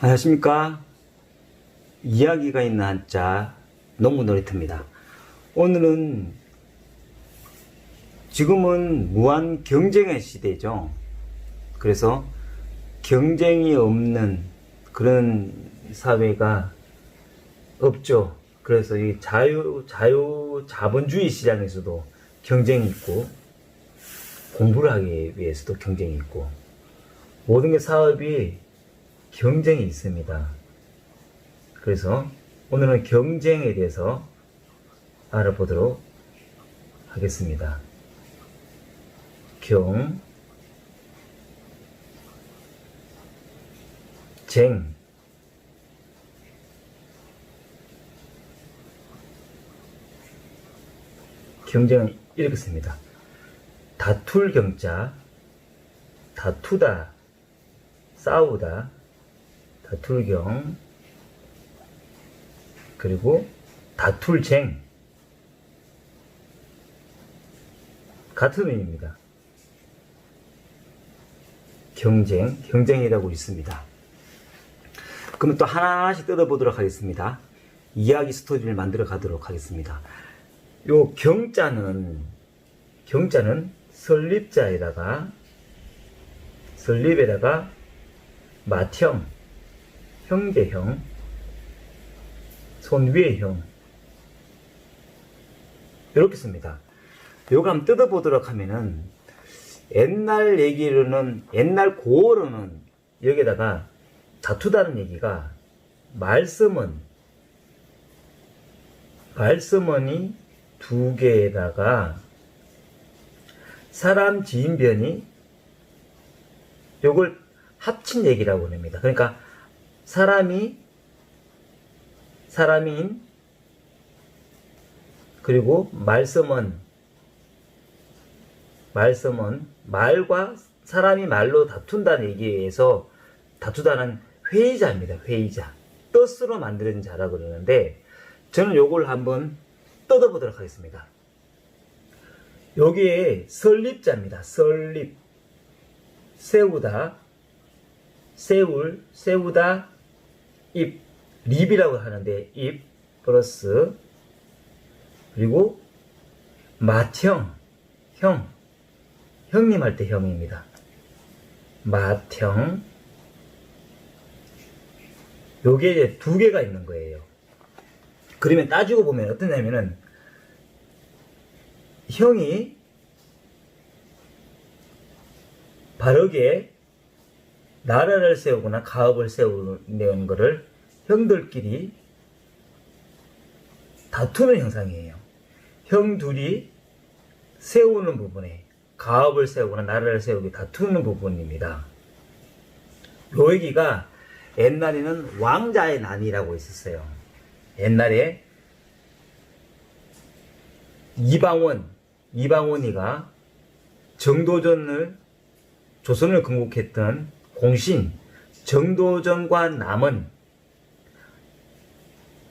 안녕하십니까. 이야기가 있는 한자 농부놀이터입니다. 오늘은 지금은 무한 경쟁의 시대죠. 그래서 경쟁이 없는 그런 사회가 없죠. 그래서 이 자본주의 시장에서도 경쟁이 있고, 공부를 하기 위해서도 경쟁이 있고, 모든 게 사업이 경쟁이 있습니다. 그래서 오늘은 경쟁에 대해서 알아보도록 하겠습니다. 쟁, 경쟁은 이렇게 씁니다. 다툴 경자, 다투다, 싸우다, 다툴경, 그리고 다툴쟁, 같은 의미입니다. 경쟁이라고 있습니다. 그러면 또 하나하나씩 뜯어보도록 하겠습니다. 이야기 스토리를 만들어 가도록 하겠습니다. 요 경자는 설립에다가 맏형, 형제형, 손 위의 형, 이렇게 씁니다. 요거 한번 뜯어보도록 하면은, 옛날 고어로는 여기에다가 다투다는 얘기가 말서머니 두 개에다가 사람 지인변이 요걸 합친 얘기라고 합니다. 그러니까 사람인, 그리고 말서먼, 말과 사람이 말로 다툰다는 얘기에서 다투다는 회의자입니다. 회의자. 뜻으로 만드는 자라고 그러는데, 저는 요걸 한번 뜯어보도록 하겠습니다. 여기에 설립자입니다. 설립. 세우다, 세우다, 입, 립이라고 하는데, 입 플러스, 그리고 맏형, 형님 할 때 형입니다. 맏형. 요게 이제 두 개가 있는 거예요. 그러면 따지고 보면 어떠냐면은, 형이 바르게 나라를 세우거나 가업을 세우는 거를 형들끼리 다투는 형상이에요. 형 둘이 세우는 부분에, 가업을 세우거나 나라를 세우기 다투는 부분입니다. 요 얘기가 옛날에는 왕자의 난이라고 있었어요. 옛날에 이방원이가 조선을 건국했던 공신, 정도전과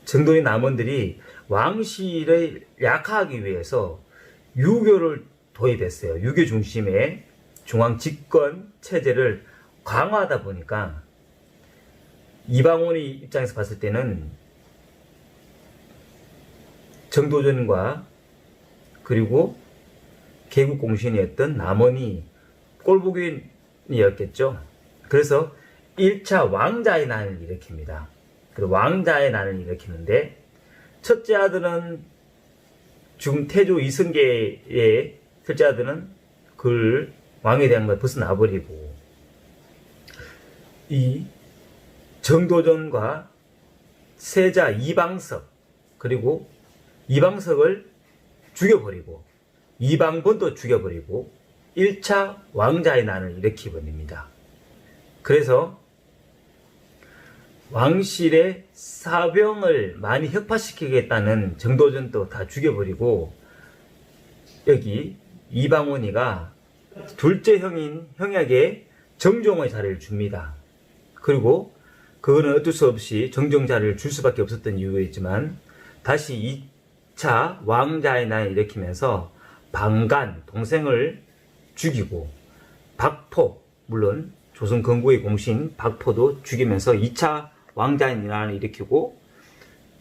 정도의 남원들이 왕실을 약화하기 위해서 유교를 도입했어요. 유교 중심의 중앙 집권 체제를 강화하다 보니까 이방원의 입장에서 봤을 때는 정도전과 그리고 개국공신이었던 남원이 꼴보기였겠죠. 그래서 1차 왕자의 난을 일으킵니다. 그리고 왕자의 난을 일으키는데, 첫째 아들은 지금 태조 이성계의 첫째 아들은 그 왕에 대한 걸 벗어나버리고, 이 정도전과 세자 이방석, 그리고 이방석을 죽여버리고, 이방본도 죽여버리고 1차 왕자의 난을 일으키버립니다. 그래서 왕실의 사병을 많이 혁파시키겠다는 정도전도 다 죽여버리고, 여기 이방원이가 둘째 형인 형에게 정종의 자리를 줍니다. 그리고 그거는 어쩔 수 없이 정종 자리를 줄 수밖에 없었던 이유였지만, 다시 2차 왕자의 난을 일으키면서 방간, 동생을 죽이고, 박포, 물론 조선 건국의 공신 박포도 죽이면서 2차 왕자의 난을 일으키고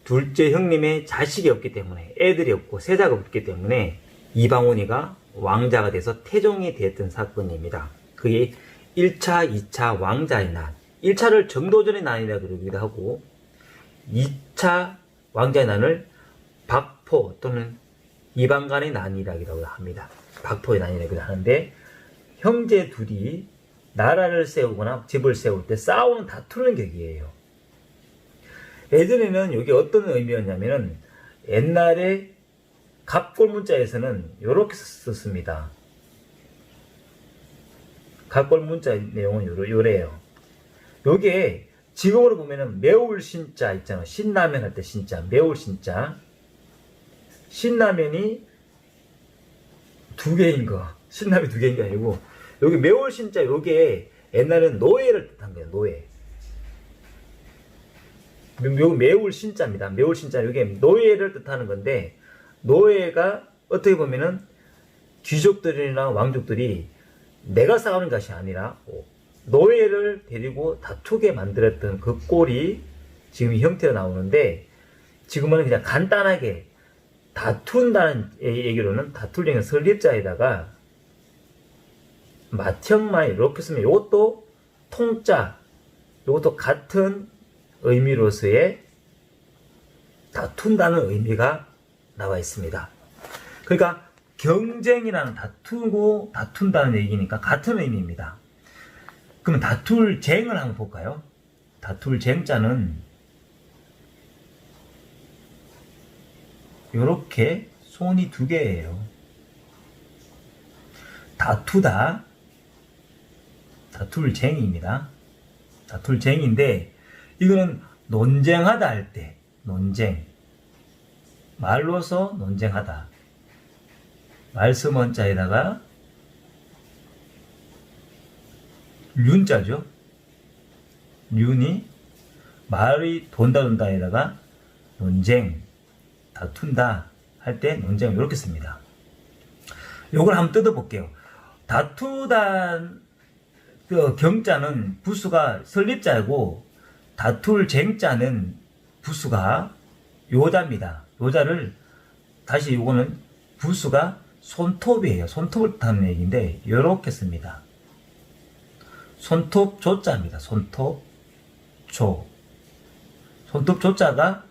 둘째 형님의 자식이 없기 때문에 애들이 없고 세자가 없기 때문에 이방원이가 왕자가 돼서 태종이 되었던 사건입니다. 그게 1차, 2차 왕자의 난. 1차를 정도전의 난이라 그러기도 하고 2차 왕자의 난을 박포 또는 이방간의 난이라고 합니다. 박포의 난이라고 하는데 형제 둘이 나라를 세우거나 집을 세울 때 싸우는 다투는 격이에요. 예전에는 이게 어떤 의미였냐면은 옛날에 갑골문자에서는 이렇게 썼습니다. 갑골문자의 내용은 요래요. 요게 지금으로 보면은 매울 신자 있잖아. 신라면 할 때 신자, 매울 신자. 신라면이 두 개인 거. 신라면이 두 개인 게 아니고 여기 매울 신자 요게 옛날에는 노예를 뜻한 거예요. 노예. 요거 매울 신자입니다. 매울 신자 요게 노예를 뜻하는 건데 노예가 어떻게 보면은 귀족들이나 왕족들이 내가 싸우는 것이 아니라 노예를 데리고 다투게 만들었던 그 꼴이 지금 이 형태로 나오는데 지금은 그냥 간단하게 다툰다는 얘기로는 다툴링은 설립자에다가 맏형만 이렇게 쓰면 이것도 통자 이것도 같은 의미로서의 다툰다는 의미가 나와 있습니다. 그러니까 경쟁이라는 다투고 다툰다는 얘기니까 같은 의미입니다. 그러면 다툴 쟁을 한번 볼까요? 다툴 쟁자는 요렇게 손이 두 개예요. 다투다. 다툴 쟁입니다. 다툴 쟁인데 이거는 논쟁하다 할 때 논쟁. 말로서 논쟁하다. 말씀 원자에다가 륜자죠. 륜이 말이 돈다에다가 논쟁, 다툰다 할 때 논쟁을 이렇게 씁니다. 요걸 한번 뜯어볼게요. 다투다 그 경자는 부수가 설립자이고 다툴 쟁자는 부수가 요자입니다. 요자를 다시 요거는 부수가 손톱이에요. 손톱을 뜻하는 얘기인데 요렇게 씁니다. 손톱 조자입니다. 손톱 조. 손톱 조자가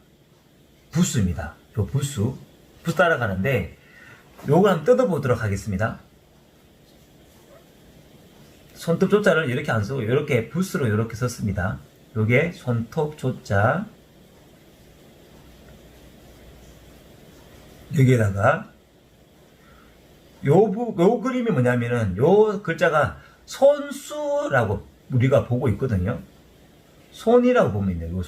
부수입니다. 요 부수 따라가는데 요거 한번 뜯어보도록 하겠습니다. 손톱 조자를 이렇게 안 쓰고 이렇게 부수로 이렇게 썼습니다. 요게 손톱 조자. 여기에다가 요 그림이 뭐냐면은 요 글자가 손수라고 우리가 보고 있거든요. 손이라고 보면 돼요. 요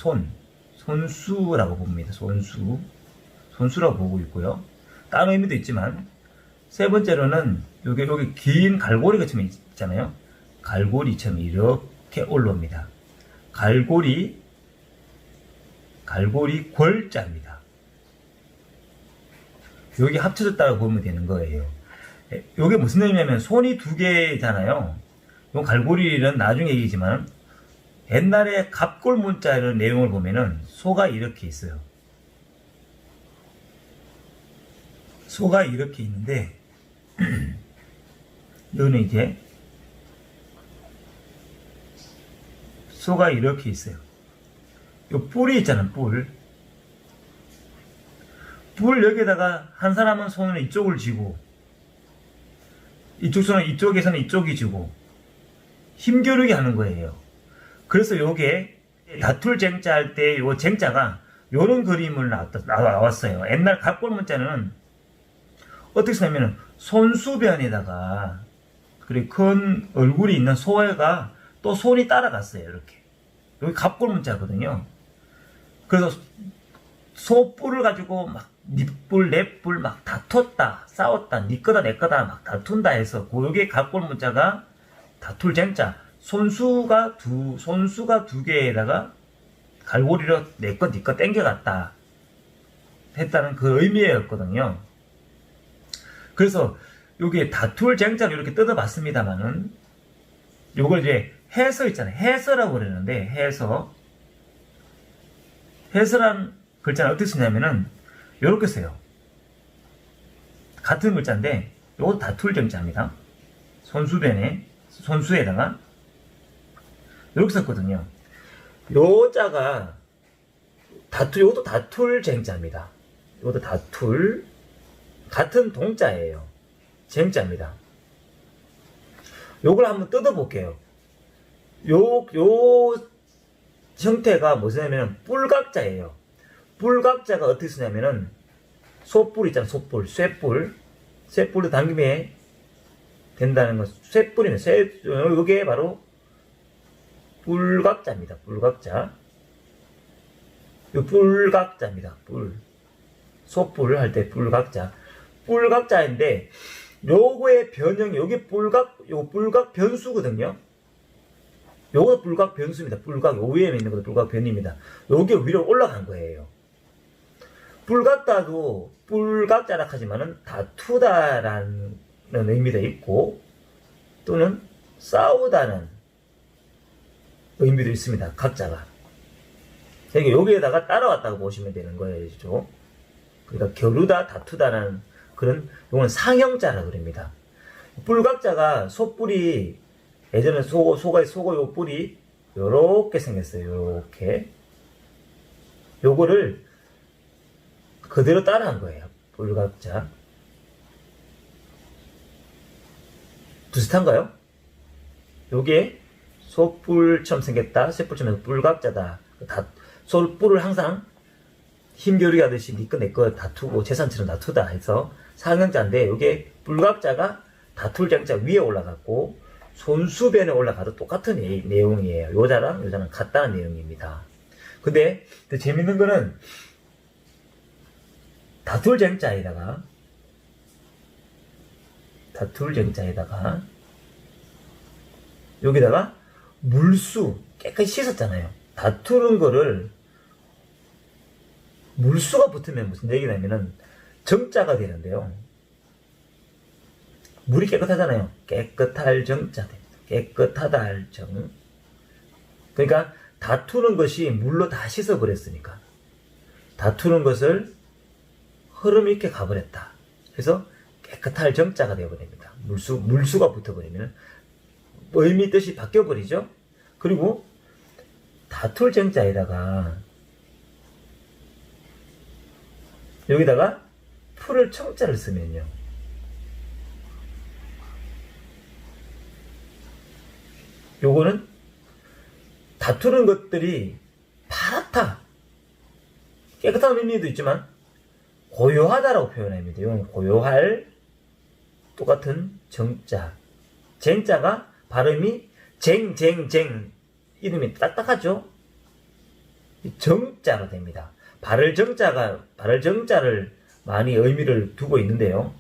손수라고 봅니다. 손수라고 보고 있고요. 다른 의미도 있지만 세 번째로는 여기 긴 갈고리처럼 있잖아요. 갈고리처럼 이렇게 올라옵니다. 갈고리 궐자입니다. 여기 합쳐졌다고 보면 되는 거예요. 이게 무슨 의미냐면 손이 두 개잖아요. 이 갈고리는 나중에 얘기지만 옛날에 갑골 문자의 내용을 보면은 소가 이렇게 있어요. 소가 이렇게 있는데 여기는 이제 소가 이렇게 있어요. 요 뿔이 있잖아요. 뿔 여기에다가 한 사람은 손을 이쪽을 쥐고 이쪽 손은 이쪽에서는 이쪽이 쥐고 힘겨루기 하는 거예요. 그래서 요게 다툴 쟁자 할 때 요 쟁자가 요런 그림을 나왔어요. 옛날 갑골 문자는 어떻게 쓰냐면은 손수변에다가 그리고 큰 얼굴이 있는 소애가 또 손이 따라갔어요. 이렇게. 여기 갑골 문자거든요. 그래서 소뿔을 가지고 막 니뿔 내뿔 막 다퉜다 싸웠다 니 거다 내 거다 막 다툰다 해서 요게 갑골 문자가 다툴 쟁자 손수가 두 개에다가 갈고리로 내 거 니 거 땡겨갔다 했다는 그 의미였거든요. 그래서 요게 다툴 쟁자로 이렇게 뜯어봤습니다만은 요걸 이제 해서 있잖아요. 해서라고 그러는데, 해서란 글자는 어떻게 쓰냐면은, 요렇게 써요. 같은 글자인데, 요것도 다툴 정자입니다. 손수에다가, 요렇게 썼거든요. 요 자가, 요것도 다툴 쟁자입니다. 요것도 다툴, 같은 동자예요. 쟁자입니다. 요걸 한번 뜯어볼게요. 요 형태가 뭐냐면 뿔각자예요. 뿔각자가 어떻게 쓰냐면은 소뿔 있잖아. 소뿔, 쇠뿔로 당기면 된다는 거. 쇠뿔이면 요게 바로 뿔각자입니다. 뿔각자. 요 뿔각자입니다. 소뿔 할 때 뿔각자. 뿔각자인데 요거의 변형이 요게 뿔각 변수거든요. 요거 뿔각 변수입니다. 뿔각 요 위에 있는 것도 뿔각 변입니다. 요게 위로 올라간 거예요. 뿔각자도 뿔각자라 하지만은 다투다라는 의미도 있고 또는 싸우다는 의미도 있습니다. 각자가. 그러니까 여기에다가 따라왔다고 보시면 되는 거예요. 그러니까 겨루다, 다투다라는 그런 요건 상형자라 그럽니다. 뿔각자가 소뿔이 예전에 소고 요 뿔이 요렇게 생겼어요. 요렇게. 요거를 그대로 따라한 거예요. 뿔각자. 비슷한가요? 요게 소뿔처럼 생겼다. 쇠뿔처럼 뿔각자다. 소뿔을 항상 힘겨루기 하듯이 니꺼 내꺼 다투고 재산처럼 다투다 해서 상형자인데 요게 뿔각자가 다툴 장자 위에 올라갔고 손수변에 올라가도 똑같은 내용이에요. 요자랑 요자는 같다는 내용입니다. 근데 더 재밌는 거는 다툴 쟁자에다가 여기다가 물수 깨끗이 씻었잖아요. 다투는 거를 물수가 붙으면 무슨 얘기냐면은 정자가 되는데요. 물이 깨끗하잖아요. 깨끗할 정자 됩니다. 깨끗하다 할 정. 그러니까 다투는 것이 물로 다 씻어버렸으니까 다투는 것을 흐름 있게 가버렸다. 그래서 깨끗할 정자가 되어버립니다. 물수가 붙어버리면 의미 뜻이 바뀌어버리죠. 그리고 다툴 정자에다가 여기다가 풀을 청자를 쓰면요. 요거는 다투는 것들이 파랗다. 깨끗한 의미도 있지만 고요하다라고 표현합니다. 이건 고요할 똑같은 정자. 쟁자가 발음이 쟁 이름이 딱딱하죠? 정자가 됩니다. 발을 정자를 많이 의미를 두고 있는데요.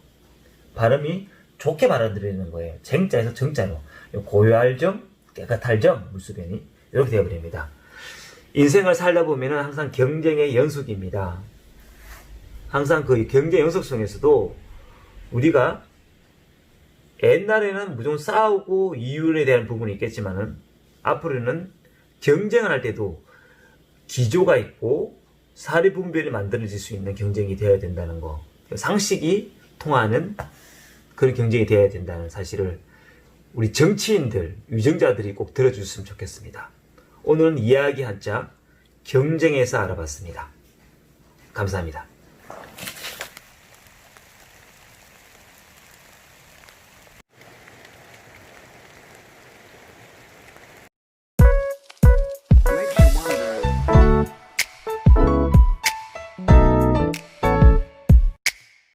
발음이 좋게 발음드리는 거예요. 쟁자에서 정자로. 고요할 정, 깨끗할 정, 물수변이 이렇게 되어버립니다. 인생을 살다 보면 항상 경쟁의 연속입니다. 항상 그 경쟁 연속 속에서도 우리가 옛날에는 무조건 싸우고 이윤에 대한 부분이 있겠지만은 앞으로는 경쟁을 할 때도 기조가 있고 사리분별이 만들어질 수 있는 경쟁이 되어야 된다는 거. 상식이 통하는 그런 경쟁이 되어야 된다는 사실을 우리 정치인들, 유정자들이 꼭 들어주셨으면 좋겠습니다. 오늘은 이야기 한자 경쟁에서 알아봤습니다. 감사합니다.